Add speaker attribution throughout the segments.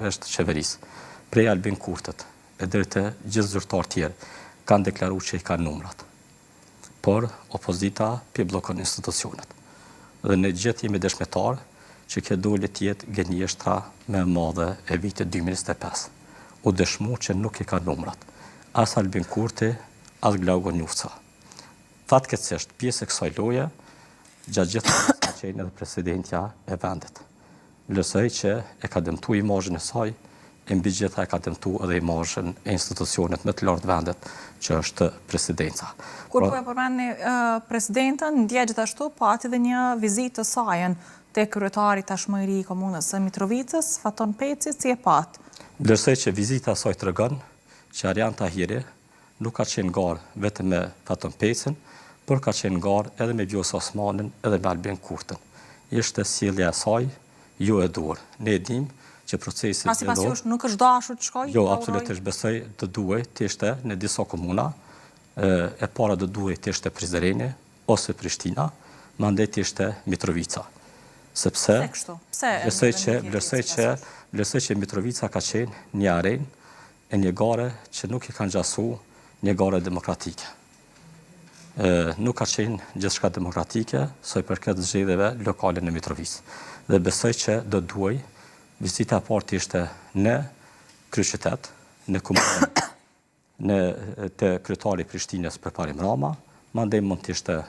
Speaker 1: është qeverisë, prej Albin Kurtët e deri te gjithë zyrtarë tjerë, kanë deklaruar që i kanë numrat. Por opozita pi bllokon institucionet. Dhe ne gjithë jemi dëshmitar që kjo dole të jetë gënjeshtra më e madhe e vitit 2025. U dëshmu që nuk i ka numrat. As Albin Kurti, as Glaugo Njufca. Fatkeqësisht, pjesë e kësaj loje, gjatë gjithë ka qenë edhe presidentja e vendit. Vlerësoj që e ka dëmtu imazhin e saj, e mbi gjitha e ka dëmtu edhe imazhin e institucionet më të lartë vendit, që është presidenca.
Speaker 2: Kur po e përmendni presidentën, ndje gjithashtu pati dhe një vizitë të sajën te kryetari tashmëri i komunës së Mitrovicës, Faton Peci, si e pat?
Speaker 1: Vlerësoj që vizita e saj tregon që Arjan Tahiri nuk ka qenë garë vetëm me Faton Pecin, por ka qenë garë edhe me Vjosa Osmanin, edhe me Albin Kurtën. Ishte sjellja e saj, jo e dur. Ne e dim që procesi
Speaker 2: i dialog nuk është dashur të shkojë?
Speaker 1: Jo, absolutisht besoj të duhej të ishte në disa komuna, e para të duhej të ishte Prizreni ose Prishtina, mandej të ishte Mitrovica. Sepse vlerësoj që Mitrovica ka qenë një arenë e një gare që nuk i kanë gjasu një gare demokratike. Nuk ka qenë gjithçka demokratike, sa i përket zgjedhjeve lokale në Mitrovicë. Dhe besoj që do duhej vizita e parë ishte në kryeqytet, në komunë, te kryetari i Prishtinës përparim Rama, mandej mund të ishte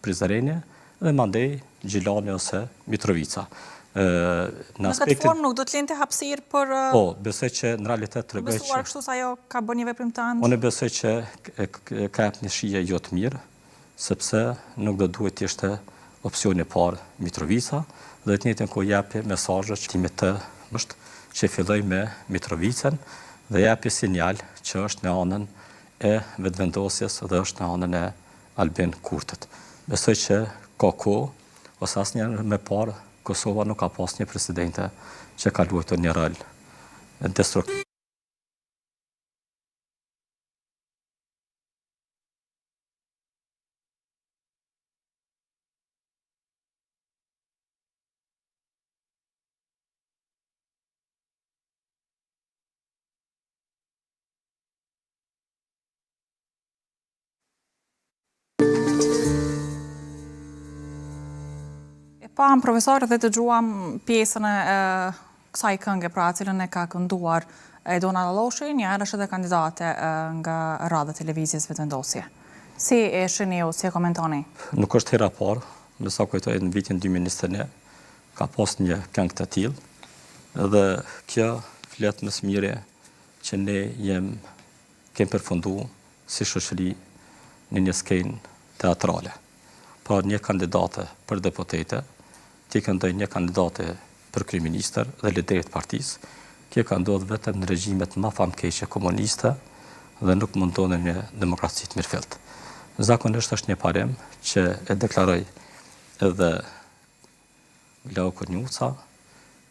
Speaker 1: Prizreni dhe mandej Gjilani ose Mitrovica.
Speaker 2: Në këtë formë nuk do të lente hapësirë për
Speaker 1: Po, besoj që në realitet tregoj
Speaker 2: që kështu sa ajo ka bërë një veprim të ëndshëm.
Speaker 1: Unë besoj që ka jap një shije jo të mirë, sepse nuk do duhet të ishte opsioni i parë Mitrovica, dhe të njëjtën kohë japi mesazhe timit të është që filloj me Mitrovicën dhe japi sinjal që është në anën e vetëvendosjes dhe është në anën e Albin Kurtët. Besoj që ka kohë, ose asnjëherë më parë Kosova nuk ka pas një presidente që ka luajtur një rol destruktiv.
Speaker 2: Pam profesorë dhe të gjuam pjesën e kësaj këngë pra cilën e ka kënduar Edona Lalloshi, një herë është edhe kandidate nga radha televizjes Vetëvendosje. Si e shihni ju, si e komentoni?
Speaker 1: Nuk është hera parë, me sa kujtoj në vitin 2021 ka pas një këngë të tillë dhe kjo flet më së miri që ne kemi përfunduar si shoqëri në një skenë teatrale. Pra një kandidate për deputete, ti këndoj një kandidate për kryeministër dhe liderit partisë, kjo ka ndodhur vetëm në regjimet më famkeqe komuniste dhe nuk mundohen një demokraci të mirëfillt. Zakonisht është një parim që e deklaroj edhe Glaugo Njufca,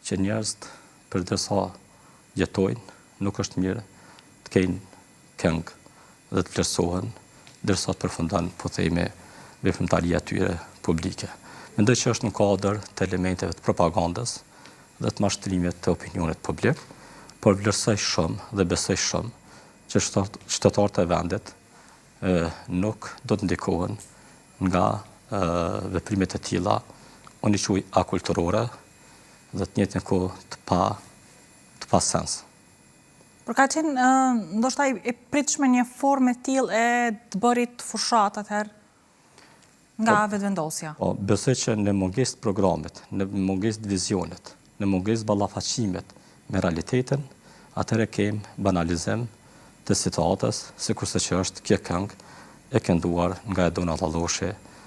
Speaker 1: që njerëzit përderisa jetojnë, nuk është mirë të kenë këngë dhe të vlerësohen derisa të përfundon, po themi, veprimtaria e tyre publike. Mendoj që është në kuadër të elementeve të propagandës dhe të mashtrimit të opinionit publik, por vlerësoj shumë dhe besoj shumë që qytetarët e vendit nuk do të ndikohen nga veprimet e tilla, unë i quaj akulturore dhe të njëjtën kohë të pa sens.
Speaker 2: Por ka qenë ndoshta e pritshme një formë e tillë e të bërit fushat atëherë nga vetëvendosja.
Speaker 1: Po, besoj që në mungesë të programit, në mungesë të vizionit, në mungesë të ballafaqimet me realitetin, atëherë kemi banalizim të situatës, sikurse që është kjo këngë e kënduar nga Edona Lalloshi